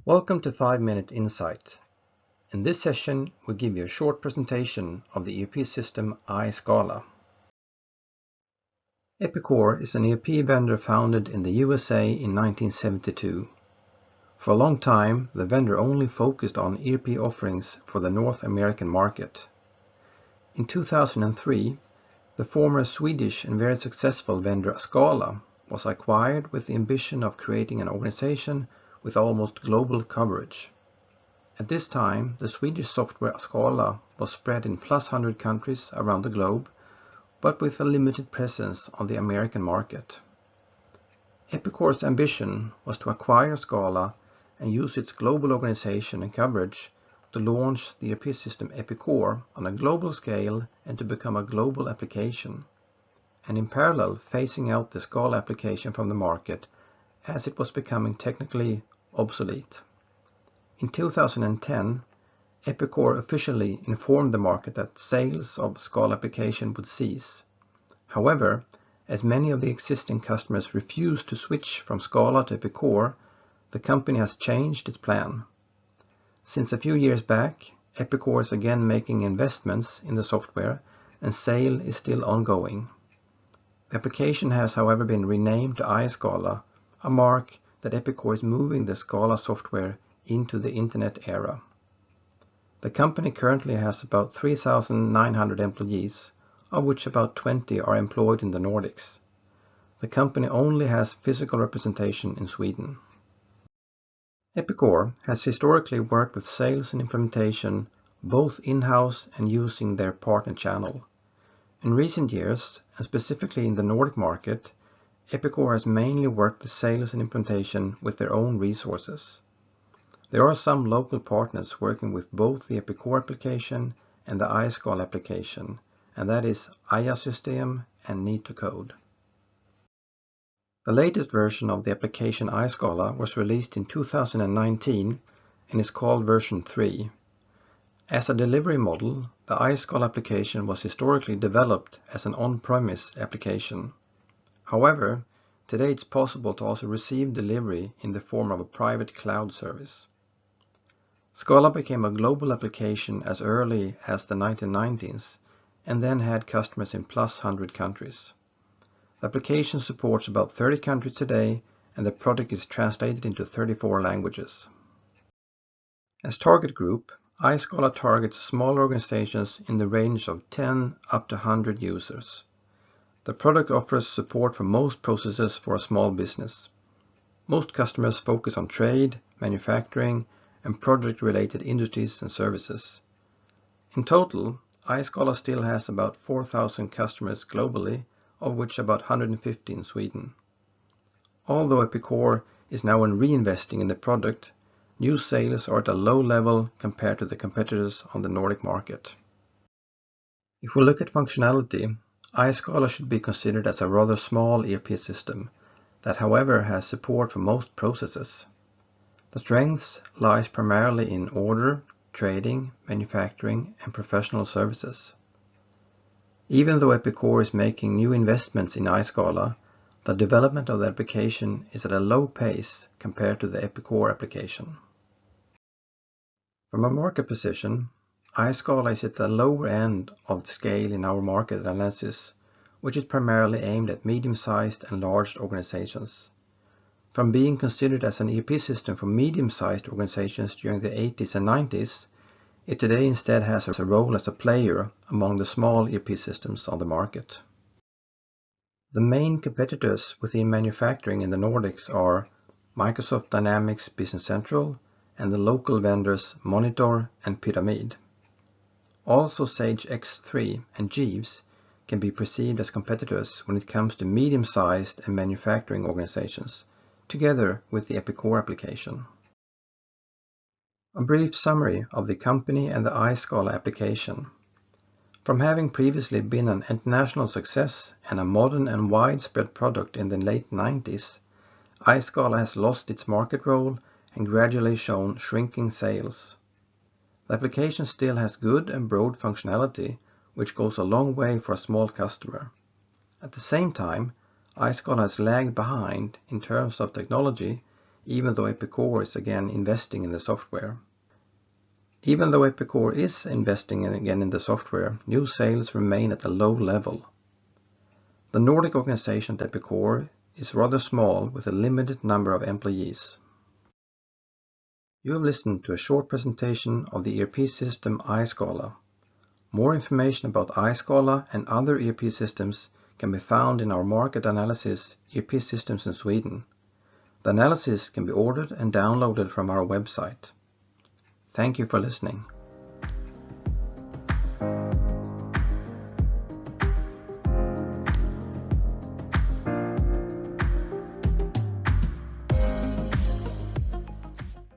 Welcome to 5-Minute Insight. In this session, we'll give you a short presentation of the ERP system iScala. Epicor is an ERP vendor founded in the USA in 1972. For a long time, the vendor only focused on ERP offerings for the North American market. In 2003, the former Swedish and very successful vendor Scala was acquired with the ambition of creating an organization with almost global coverage. At this time, the Swedish software Scala was spread in +100 countries around the globe, but with a limited presence on the American market. Epicor's ambition was to acquire Scala and use its global organization and coverage to launch the ERP system Epicor on a global scale and to become a global application, and in parallel phasing out the Scala application from the market as it was becoming technically obsolete. In 2010, Epicor officially informed the market that sales of Scala application would cease. However, as many of the existing customers refused to switch from Scala to Epicor, the company has changed its plan. Since a few years back, Epicor is again making investments in the software and sale is still ongoing. The application has, however, been renamed to iScala, a mark that Epicor is moving the Scala software into the internet era. The company currently has about 3,900 employees, of which about 20 are employed in the Nordics. The company only has physical representation in Sweden. Epicor has historically worked with sales and implementation both in-house and using their partner channel. In recent years, and specifically in the Nordic market, Epicor has mainly worked with sales and implementation with their own resources. There are some local partners working with both the Epicor application and the iScala application, and that is ERP-system and Need2Code. The latest version of the application iScala was released in 2019 and is called version 3. As a delivery model, the iScala application was historically developed as an on-premise application. However, today it's possible to also receive delivery in the form of a private cloud service. Scala became a global application as early as the 1990s and then had customers in +100 countries. The application supports about 30 countries today and the product is translated into 34 languages. As target group, iScala targets small organizations in the range of 10 up to 100 users. The product offers support for most processes for a small business. Most customers focus on trade, manufacturing, and project-related industries and services. In total, iScala still has about 4,000 customers globally, of which about 150 in Sweden. Although Epicor is now reinvesting in the product, new sales are at a low level compared to the competitors on the Nordic market. If we look at functionality, iScala should be considered as a rather small ERP system that, however, has support for most processes. The strengths lies primarily in order, trading, manufacturing, and professional services. Even though Epicor is making new investments in iScala, the development of the application is at a low pace compared to the Epicor application. From a market position, iScala is at the lower end of the scale in our market analysis, which is primarily aimed at medium-sized and large organizations. From being considered as an ERP system for medium-sized organizations during the 80s and 90s, it today instead has a role as a player among the small ERP systems on the market. The main competitors within manufacturing in the Nordics are Microsoft Dynamics Business Central and the local vendors Monitor and Pyramid. Also Sage X3 and Jeeves can be perceived as competitors when it comes to medium-sized and manufacturing organizations, together with the Epicor application. A brief summary of the company and the iScala application. From having previously been an international success and a modern and widespread product in the late 90s, iScala has lost its market role and gradually shown shrinking sales. The application still has good and broad functionality, which goes a long way for a small customer. At the same time, iScala has lagged behind in terms of technology even though Epicor is again investing in the software. Even though Epicor is investing again in the software, new sales remain at a low level. The Nordic organization at Epicor is rather small with a limited number of employees. You have listened to a short presentation of the ERP system iScala. More information about iScala and other ERP systems can be found in our market analysis ERP systems in Sweden. The analysis can be ordered and downloaded from our website. Thank you for listening.